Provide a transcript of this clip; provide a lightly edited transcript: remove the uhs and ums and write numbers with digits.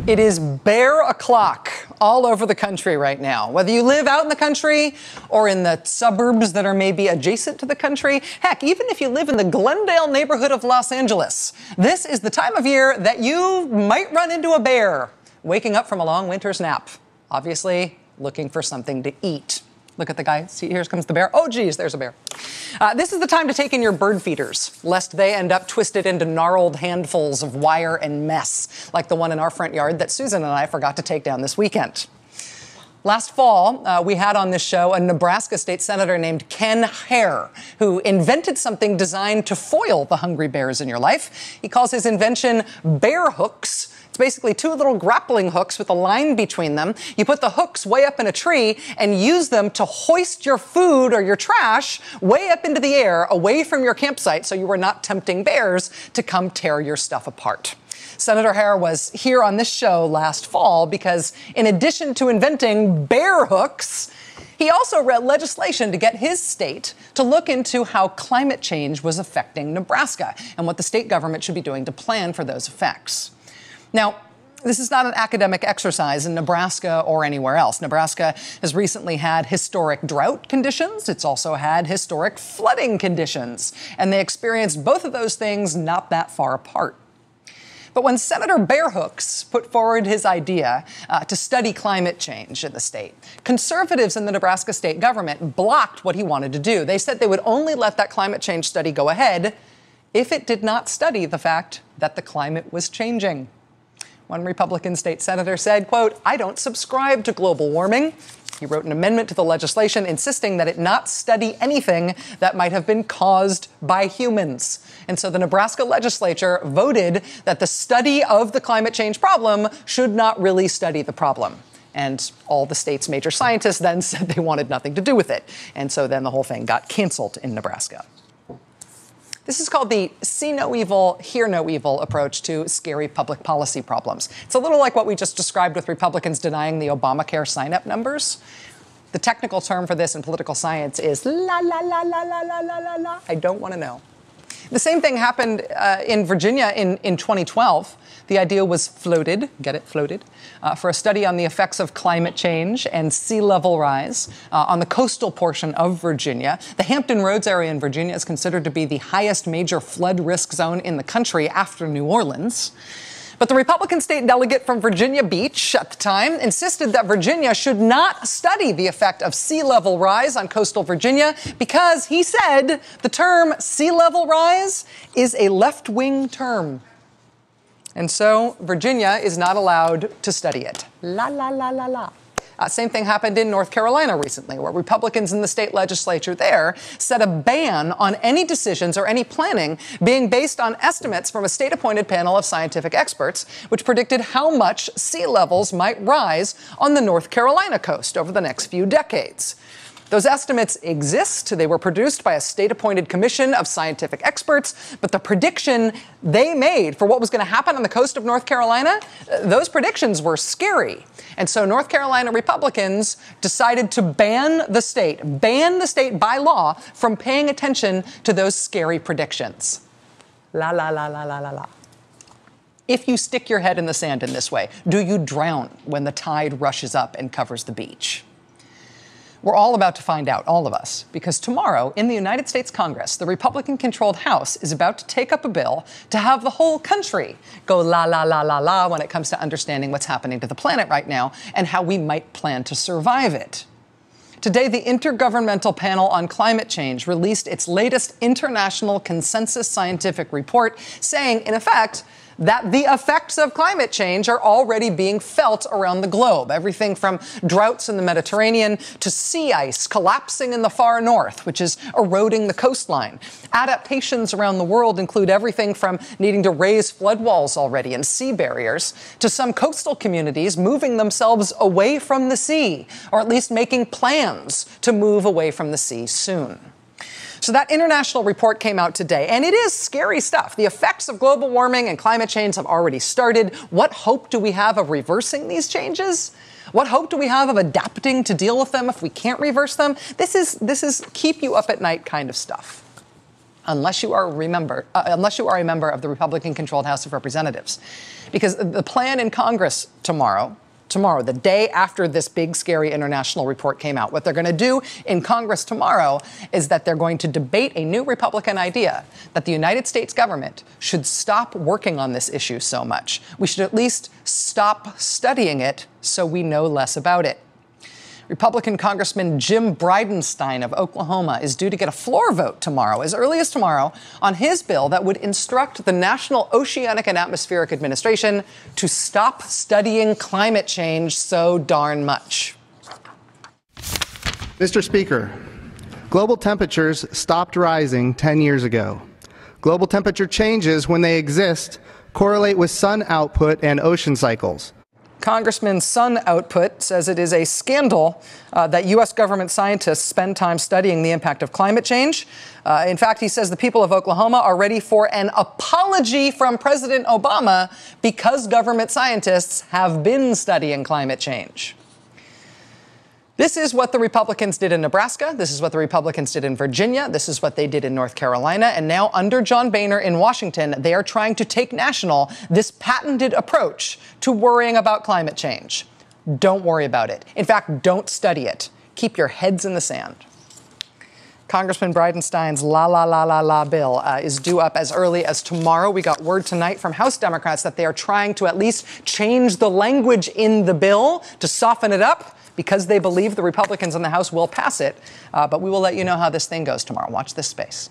It is bear o'clock all over the country right now. Whether you live out in the country or in the suburbs that are maybe adjacent to the country, heck, even if you live in the Glendale neighborhood of Los Angeles, this is the time of year that you might run into a bear waking up from a long winter's nap, obviously looking for something to eat. Look at the guy. See, here comes the bear. Oh, geez, there's a bear. This is the time to take in your bird feeders, lest they end up twisted into gnarled handfuls of wire and mess, like the one in our front yard that Susan and I forgot to take down this weekend. Last fall, we had on this show a Nebraska state senator named Ken Hare, who invented something designed to foil the hungry bears in your life. He calls his invention bear hooks. It's basically two little grappling hooks with a line between them. You put the hooks way up in a tree and use them to hoist your food or your trash way up into the air away from your campsite so you are not tempting bears to come tear your stuff apart. Senator Hare was here on this show last fall because in addition to inventing bear hooks, he also read legislation to get his state to look into how climate change was affecting Nebraska and what the state government should be doing to plan for those effects. Now, this is not an academic exercise in Nebraska or anywhere else. Nebraska has recently had historic drought conditions. It's also had historic flooding conditions. And they experienced both of those things not that far apart. But when Senator Bearhooks put forward his idea to study climate change in the state, conservatives in the Nebraska state government blocked what he wanted to do. They said they would only let that climate change study go ahead if it did not study the fact that the climate was changing. One Republican state senator said, quote, "I don't subscribe to global warming." He wrote an amendment to the legislation insisting that it not study anything that might have been caused by humans. And so the Nebraska legislature voted that the study of the climate change problem should not really study the problem. And all the state's major scientists then said they wanted nothing to do with it. And so then the whole thing got canceled in Nebraska. This is called the see no evil, hear no evil approach to scary public policy problems. It's a little like what we just described with Republicans denying the Obamacare sign-up numbers. The technical term for this in political science is la, la, la, la, la, la, la, la, la. I don't want to know. The same thing happened in Virginia in 2012. The idea was floated, get it, floated, for a study on the effects of climate change and sea level rise on the coastal portion of Virginia. The Hampton Roads area in Virginia is considered to be the highest major flood risk zone in the country after New Orleans. But the Republican state delegate from Virginia Beach at the time insisted that Virginia should not study the effect of sea level rise on coastal Virginia because, he said, the term sea level rise is a left-wing term. And so Virginia is not allowed to study it. La, la, la, la, la. Same thing happened in North Carolina recently, where Republicans in the state legislature there set a ban on any decisions or any planning being based on estimates from a state-appointed panel of scientific experts, which predicted how much sea levels might rise on the North Carolina coast over the next few decades. Those estimates exist. They were produced by a state-appointed commission of scientific experts, but the prediction they made for what was going to happen on the coast of North Carolina, those predictions were scary. And so North Carolina Republicans decided to ban the state by law from paying attention to those scary predictions. La, la, la, la, la, la, la. If you stick your head in the sand in this way, do you drown when the tide rushes up and covers the beach? We're all about to find out, all of us, because tomorrow in the United States Congress, the Republican-controlled House is about to take up a bill to have the whole country go la, la, la, la, la when it comes to understanding what's happening to the planet right now and how we might plan to survive it. Today, the Intergovernmental Panel on Climate Change released its latest international consensus scientific report, saying, in effect, that the effects of climate change are already being felt around the globe. Everything from droughts in the Mediterranean to sea ice collapsing in the far north, which is eroding the coastline. Adaptations around the world include everything from needing to raise flood walls already and sea barriers to some coastal communities moving themselves away from the sea, or at least making plans to move away from the sea soon. So that international report came out today, and it is scary stuff. The effects of global warming and climate change have already started. What hope do we have of reversing these changes? What hope do we have of adapting to deal with them if we can't reverse them? This is keep you up at night kind of stuff. unless you are a member of the Republican-controlled House of Representatives. Because the plan in Congress tomorrow, the day after this big, scary international report came out, what they're going to do in Congress tomorrow is that they're going to debate a new Republican idea that the United States government should stop working on this issue so much. We should at least stop studying it so we know less about it. Republican Congressman Jim Bridenstine of Oklahoma is due to get a floor vote tomorrow, as early as tomorrow, on his bill that would instruct the National Oceanic and Atmospheric Administration to stop studying climate change so darn much. Mr. Speaker, global temperatures stopped rising 10 years ago. Global temperature changes, when they exist, correlate with sun output and ocean cycles. Congressman Sun Output says it is a scandal that U.S. government scientists spend time studying the impact of climate change. In fact, he says the people of Oklahoma are ready for an apology from President Obama because government scientists have been studying climate change. This is what the Republicans did in Nebraska. This is what the Republicans did in Virginia. This is what they did in North Carolina. And now, under John Boehner in Washington, they are trying to take national this patented approach to worrying about climate change. Don't worry about it. In fact, don't study it. Keep your heads in the sand. Congressman Bridenstine's la bill is due up as early as tomorrow. We got word tonight from House Democrats that they are trying to at least change the language in the bill to soften it up, because they believe the Republicans in the House will pass it. But we will let you know how this thing goes tomorrow. Watch this space.